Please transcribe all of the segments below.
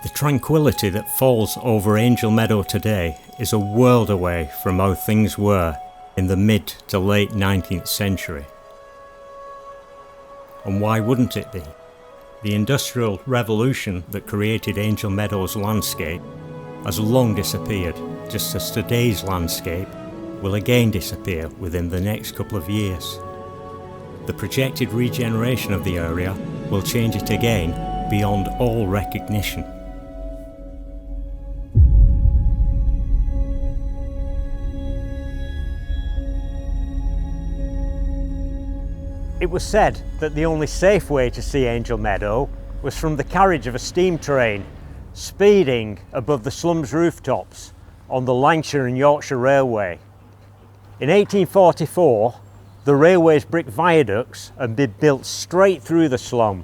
The tranquility that falls over Angel Meadow today is a world away from how things were in the mid to late 19th century. And why wouldn't it be? The Industrial Revolution that created Angel Meadow's landscape has long disappeared, just as today's landscape will again disappear within the next couple of years. The projected regeneration of the area will change it again beyond all recognition. It was said that the only safe way to see Angel Meadow was from the carriage of a steam train speeding above the slums rooftops on the Lancashire and Yorkshire Railway. In 1844, the railway's brick viaducts had been built straight through the slum.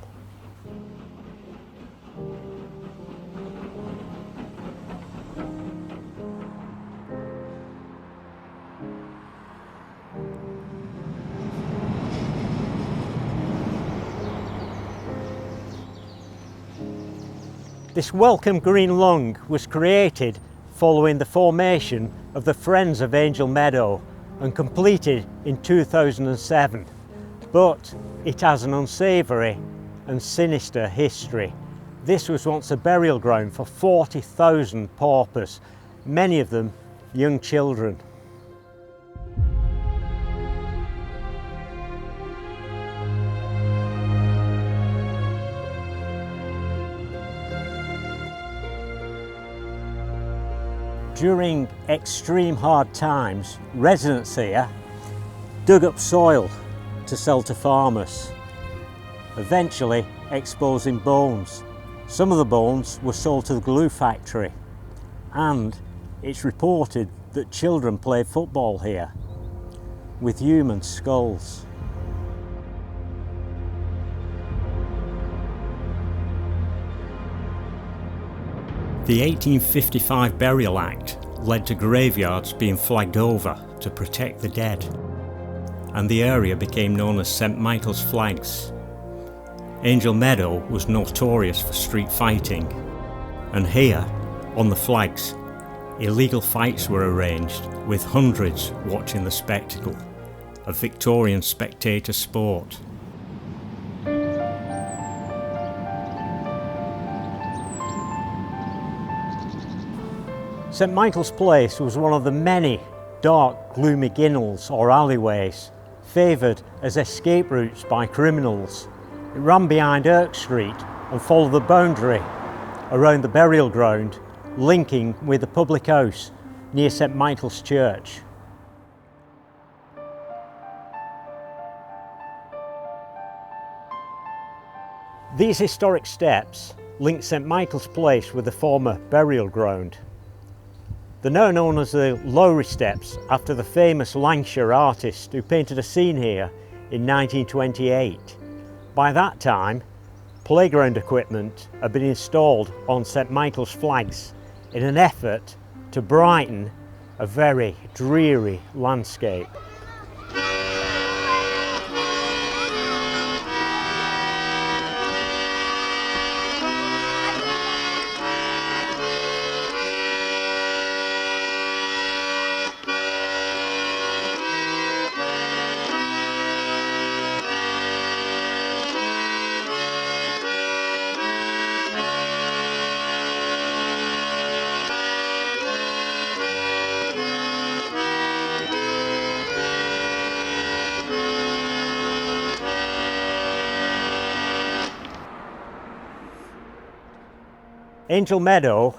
This welcome green lung was created following the formation of the Friends of Angel Meadow and completed in 2007. But it has an unsavoury and sinister history. This was once a burial ground for 40,000 paupers, many of them young children. During extreme hard times, residents here dug up soil to sell to farmers, eventually exposing bones. Some of the bones were sold to the glue factory, and it's reported that children played football here with human skulls. The 1855 Burial Act led to graveyards being flagged over to protect the dead, and the area became known as St Michael's Flags. Angel Meadow was notorious for street fighting, and here, on the flags, illegal fights were arranged with hundreds watching the spectacle, a Victorian spectator sport. St Michael's Place was one of the many dark, gloomy ginnels or alleyways favoured as escape routes by criminals. It ran behind Irk Street and followed the boundary around the burial ground, linking with the public house near St Michael's Church. These historic steps link St Michael's Place with the former burial ground. They're now known as the Lowry Steps after the famous Lancashire artist who painted a scene here in 1928. By that time, playground equipment had been installed on St Michael's Flags in an effort to brighten a very dreary landscape. Angel Meadow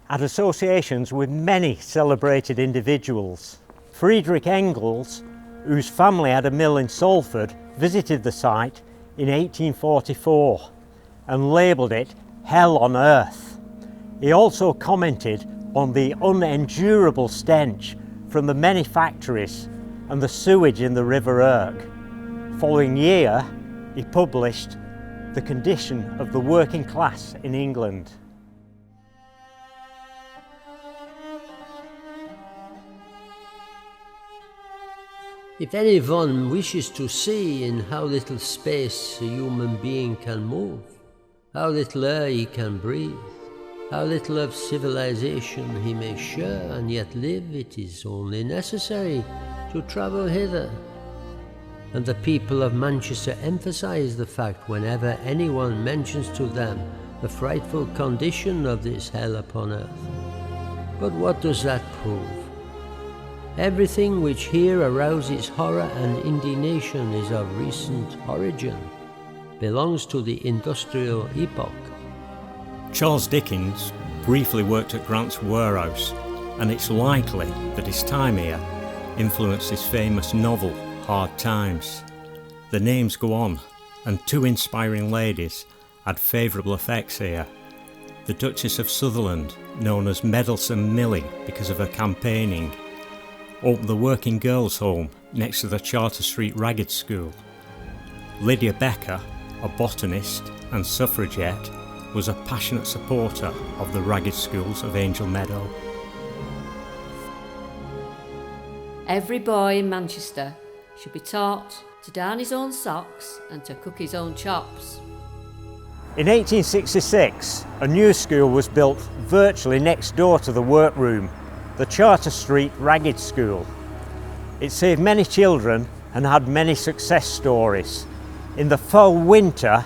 had associations with many celebrated individuals. Friedrich Engels, whose family had a mill in Salford, visited the site in 1844 and labelled it Hell on Earth. He also commented on the unendurable stench from the many factories and the sewage in the River Irk. Following year, he published The Condition of the Working Class in England. If anyone wishes to see in how little space a human being can move, how little air he can breathe, how little of civilization he may share and yet live, it is only necessary to travel hither. And the people of Manchester emphasize the fact whenever anyone mentions to them the frightful condition of this hell upon earth. But what does that prove? Everything which here arouses horror and indignation is of recent origin, belongs to the industrial epoch. Charles Dickens briefly worked at Grant's warehouse, and it's likely that his time here influenced his famous novel Hard Times. The names go on, and two inspiring ladies had favourable effects here. The Duchess of Sutherland, known as Meddlesome Millie because of her campaigning, opened the working girls' home next to the Charter Street Ragged School. Lydia Becker, a botanist and suffragette, was a passionate supporter of the Ragged Schools of Angel Meadow. Every boy in Manchester should be taught to darn his own socks and to cook his own chops. In 1866, a new school was built virtually next door to the workroom, the Charter Street Ragged School. It saved many children and had many success stories. In the fall winter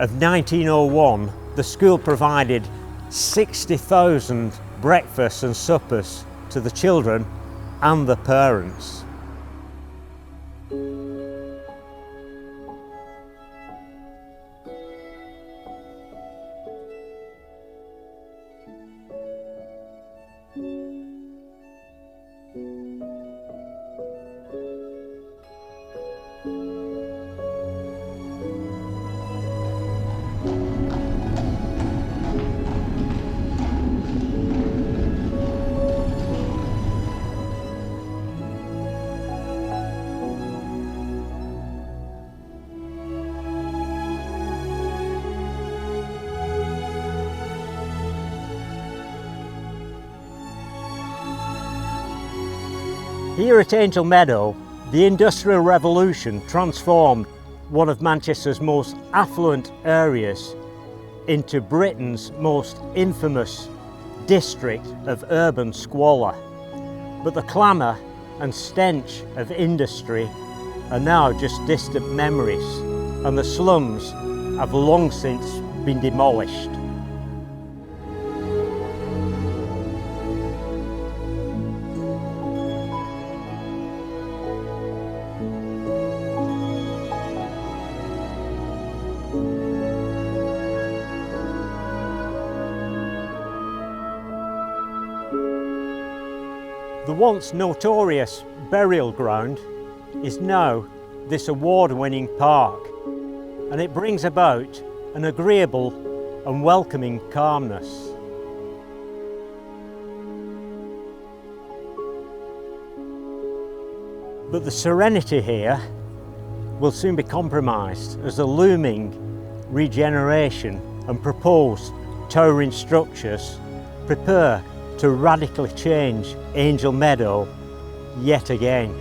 of 1901, the school provided 60,000 breakfasts and suppers to the children and the parents. Here at Angel Meadow, the Industrial Revolution transformed one of Manchester's most affluent areas into Britain's most infamous district of urban squalor. But the clamour and stench of industry are now just distant memories, and the slums have long since been demolished. The once notorious burial ground is now this award-winning park, and it brings about an agreeable and welcoming calmness. But the serenity here will soon be compromised as the looming regeneration and proposed towering structures prepare to radically change Angel Meadow yet again.